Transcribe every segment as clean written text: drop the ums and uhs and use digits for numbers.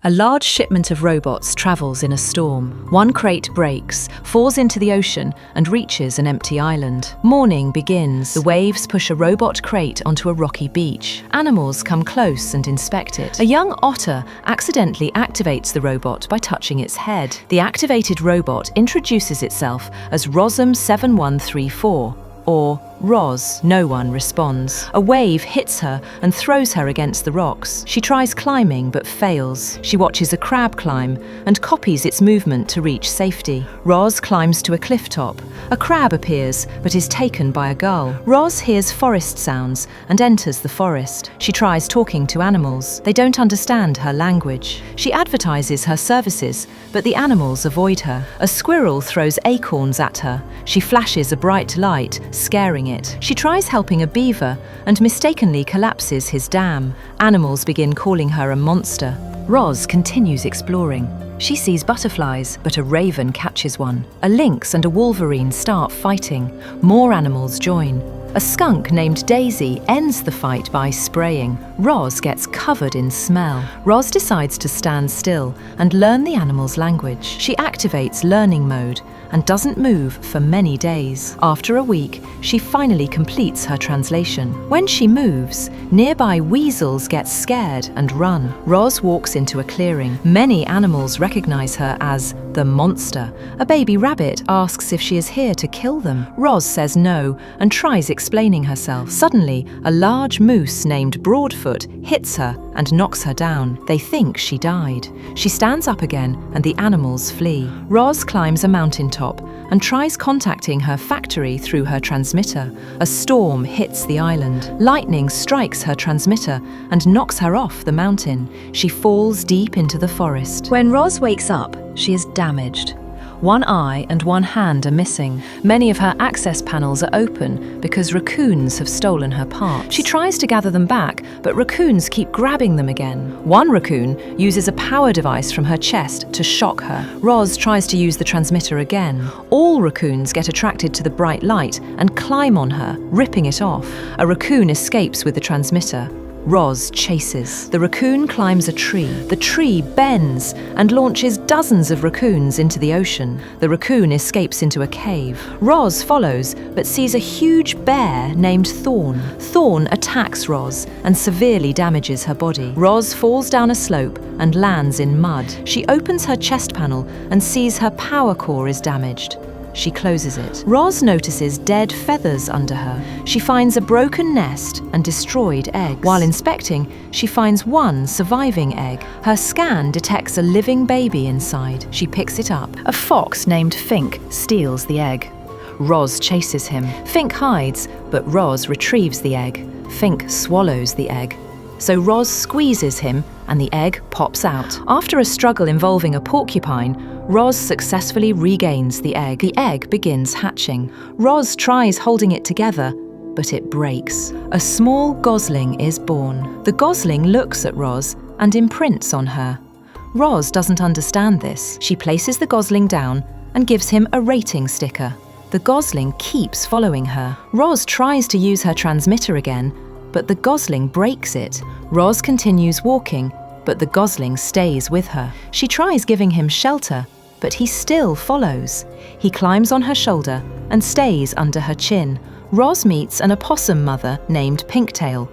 A large shipment of robots travels in a storm. One crate breaks, falls into the ocean, and reaches an empty island. Morning begins. The waves push a robot crate onto a rocky beach. Animals come close and inspect it. A young otter accidentally activates the robot by touching its head. The activated robot introduces itself as Rosm 7134, or Roz. No one responds. A wave hits her and throws her against the rocks. She tries climbing but fails. She watches a crab climb and copies its movement to reach safety. Roz climbs to a cliff top. A crab appears but is taken by a gull. Roz hears forest sounds and enters the forest. She tries talking to animals. They don't understand her language. She advertises her services, but the animals avoid her. A squirrel throws acorns at her. She flashes a bright light, scaring it. She tries helping a beaver and mistakenly collapses his dam. Animals begin calling her a monster. Roz continues exploring. She sees butterflies, but a raven catches one. A lynx and a wolverine start fighting. More animals join. A skunk named Daisy ends the fight by spraying. Roz gets covered in smell. Roz decides to stand still and learn the animal's language. She activates learning mode and doesn't move for many days. After a week, she finally completes her translation. When she moves, nearby weasels get scared and run. Roz walks into a clearing. Many animals recognize her as the monster. A baby rabbit asks if she is here to kill them. Roz says no and tries explaining herself. Suddenly, a large moose named Broadfoot hits her and knocks her down. They think she died. She stands up again and the animals flee. Roz climbs a mountaintop and tries contacting her factory through her transmitter. A storm hits the island. Lightning strikes her transmitter and knocks her off the mountain. She falls deep into the forest. When Roz wakes up, she is damaged. One eye and one hand are missing. Many of her access panels are open because raccoons have stolen her parts. She tries to gather them back, but raccoons keep grabbing them again. One raccoon uses a power device from her chest to shock her. Roz tries to use the transmitter again. All raccoons get attracted to the bright light and climb on her, ripping it off. A raccoon escapes with the transmitter. Roz chases. The raccoon climbs a tree. The tree bends and launches dozens of raccoons into the ocean. The raccoon escapes into a cave. Roz follows, but sees a huge bear named Thorn. Thorn attacks Roz and severely damages her body. Roz falls down a slope and lands in mud. She opens her chest panel and sees her power core is damaged. She closes it. Roz notices dead feathers under her. She finds a broken nest and destroyed eggs. While inspecting, she finds one surviving egg. Her scan detects a living baby inside. She picks it up. A fox named Fink steals the egg. Roz chases him. Fink hides, but Roz retrieves the egg. Fink swallows the egg. So Roz squeezes him and the egg pops out. After a struggle involving a porcupine, Roz successfully regains the egg. The egg begins hatching. Roz tries holding it together, but it breaks. A small gosling is born. The gosling looks at Roz and imprints on her. Roz doesn't understand this. She places the gosling down and gives him a rating sticker. The gosling keeps following her. Roz tries to use her transmitter again, but the gosling breaks it. Roz continues walking, but the gosling stays with her. She tries giving him shelter, but he still follows. He climbs on her shoulder and stays under her chin. Roz meets an opossum mother named Pinktail,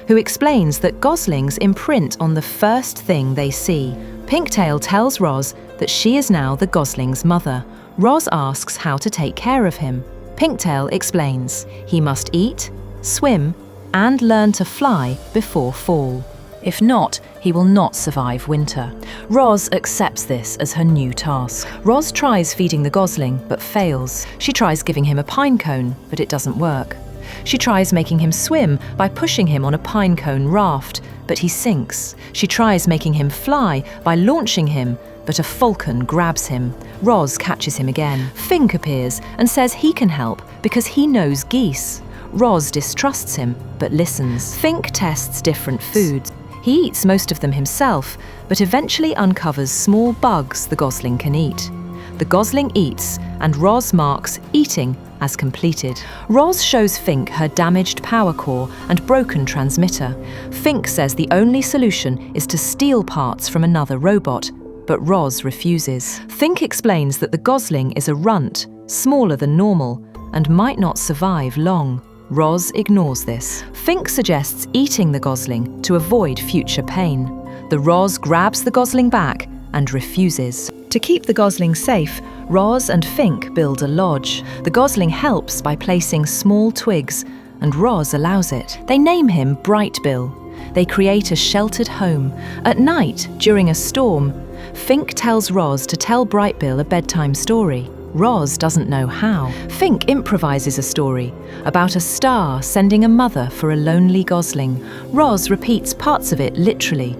who explains that goslings imprint on the first thing they see. Pinktail tells Roz that she is now the gosling's mother. Roz asks how to take care of him. Pinktail explains he must eat, swim, and learn to fly before fall. If not, he will not survive winter. Roz accepts this as her new task. Roz tries feeding the gosling, but fails. She tries giving him a pine cone, but it doesn't work. She tries making him swim by pushing him on a pine cone raft, but he sinks. She tries making him fly by launching him, but a falcon grabs him. Roz catches him again. Fink appears and says he can help because he knows geese. Roz distrusts him, but listens. Fink tests different foods. He eats most of them himself, but eventually uncovers small bugs the gosling can eat. The gosling eats, and Roz marks eating as completed. Roz shows Fink her damaged power core and broken transmitter. Fink says the only solution is to steal parts from another robot, but Roz refuses. Fink explains that the gosling is a runt, smaller than normal, and might not survive long. Roz ignores this. Fink suggests eating the gosling to avoid future pain. The Roz grabs the gosling back and refuses. To keep the gosling safe, Roz and Fink build a lodge. The gosling helps by placing small twigs, and Roz allows it. They name him Brightbill. They create a sheltered home. At night, during a storm, Fink tells Roz to tell Brightbill a bedtime story. Roz doesn't know how. Fink improvises a story about a star sending a mother for a lonely gosling. Roz repeats parts of it literally,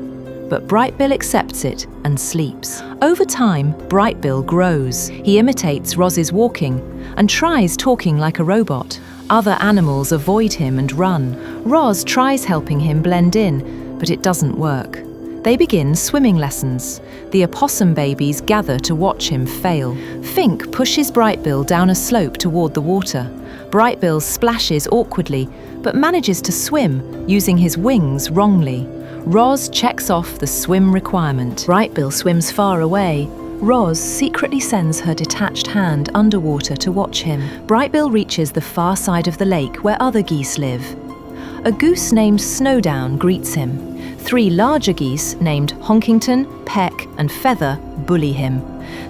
but Brightbill accepts it and sleeps. Over time, Brightbill grows. He imitates Roz's walking and tries talking like a robot. Other animals avoid him and run. Roz tries helping him blend in, but it doesn't work. They begin swimming lessons. The opossum babies gather to watch him fail. Fink pushes Brightbill down a slope toward the water. Brightbill splashes awkwardly, but manages to swim, using his wings wrongly. Roz checks off the swim requirement. Brightbill swims far away. Roz secretly sends her detached hand underwater to watch him. Brightbill reaches the far side of the lake where other geese live. A goose named Snowdown greets him. 3 larger geese named Honkington, Peck, and Feather bully him.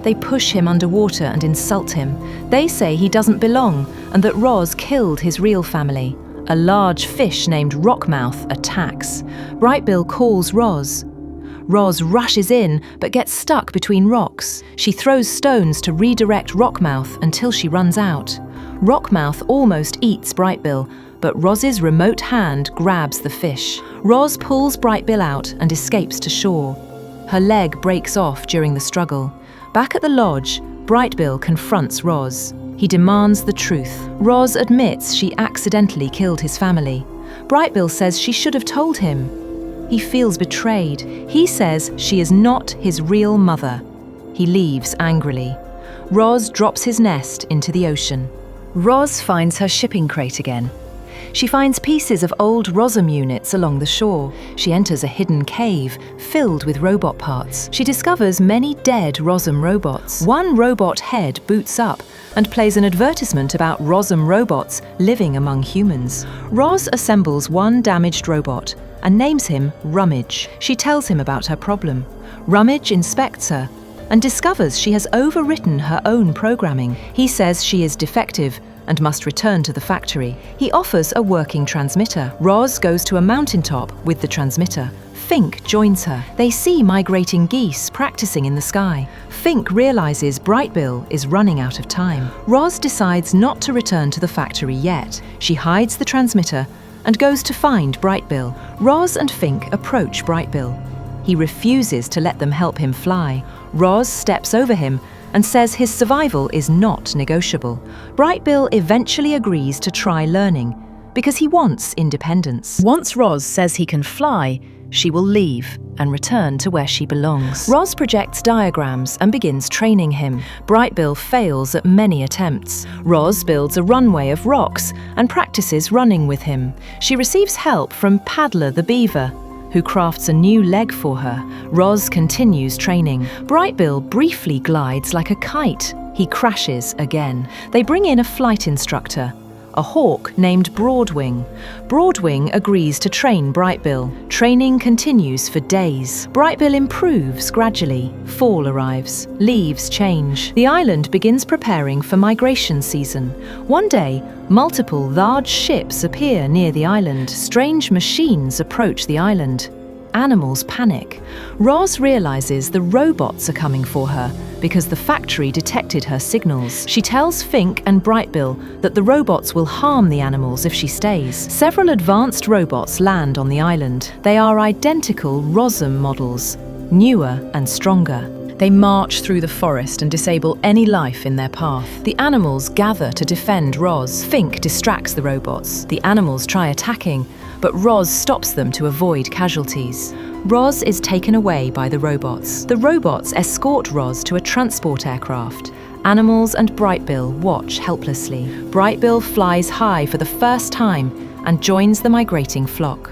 They push him underwater and insult him. They say he doesn't belong and that Roz killed his real family. A large fish named Rockmouth attacks. Brightbill calls Roz. Roz rushes in but gets stuck between rocks. She throws stones to redirect Rockmouth until she runs out. Rockmouth almost eats Brightbill, but Roz's remote hand grabs the fish. Roz pulls Brightbill out and escapes to shore. Her leg breaks off during the struggle. Back at the lodge, Brightbill confronts Roz. He demands the truth. Roz admits she accidentally killed his family. Brightbill says she should have told him. He feels betrayed. He says she is not his real mother. He leaves angrily. Roz drops his nest into the ocean. Roz finds her shipping crate again. She finds pieces of old Rosum units along the shore. She enters a hidden cave filled with robot parts. She discovers many dead Rosum robots. One robot head boots up and plays an advertisement about Rosum robots living among humans. Roz assembles one damaged robot and names him Rummage. She tells him about her problem. Rummage inspects her and discovers she has overwritten her own programming. He says she is defective and must return to the factory. He offers a working transmitter. Roz goes to a mountaintop with the transmitter. Fink joins her. They see migrating geese practicing in the sky. Fink realizes Brightbill is running out of time. Roz decides not to return to the factory yet. She hides the transmitter and goes to find Brightbill. Roz and Fink approach Brightbill. He refuses to let them help him fly. Roz steps over him and says his survival is not negotiable. Brightbill eventually agrees to try learning because he wants independence. Once Roz says he can fly, she will leave and return to where she belongs. Roz projects diagrams and begins training him. Brightbill fails at many attempts. Roz builds a runway of rocks and practices running with him. She receives help from Paddler the beaver, who crafts a new leg for her. Roz continues training. Brightbill briefly glides like a kite. He crashes again. They bring in a flight instructor, a hawk named Broadwing. Broadwing agrees to train Brightbill. Training continues for days. Brightbill improves gradually. Fall arrives. Leaves change. The island begins preparing for migration season. One day, multiple large ships appear near the island. Strange machines approach the island. Animals panic. Roz realizes the robots are coming for her because the factory detected her signals. She tells Fink and Brightbill that the robots will harm the animals if she stays. Several advanced robots land on the island. They are identical Rosum models, newer and stronger. They march through the forest and disable any life in their path. The animals gather to defend Roz. Fink distracts the robots. The animals try attacking, but Roz stops them to avoid casualties. Roz is taken away by the robots. The robots escort Roz to a transport aircraft. Animals and Brightbill watch helplessly. Brightbill flies high for the first time and joins the migrating flock.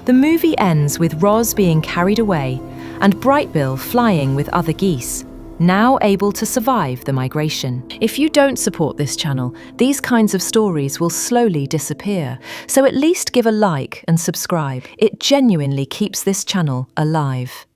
The movie ends with Roz being carried away and Brightbill flying with other geese, now able to survive the migration. If you don't support this channel, these kinds of stories will slowly disappear, so at least give a like and subscribe. It genuinely keeps this channel alive.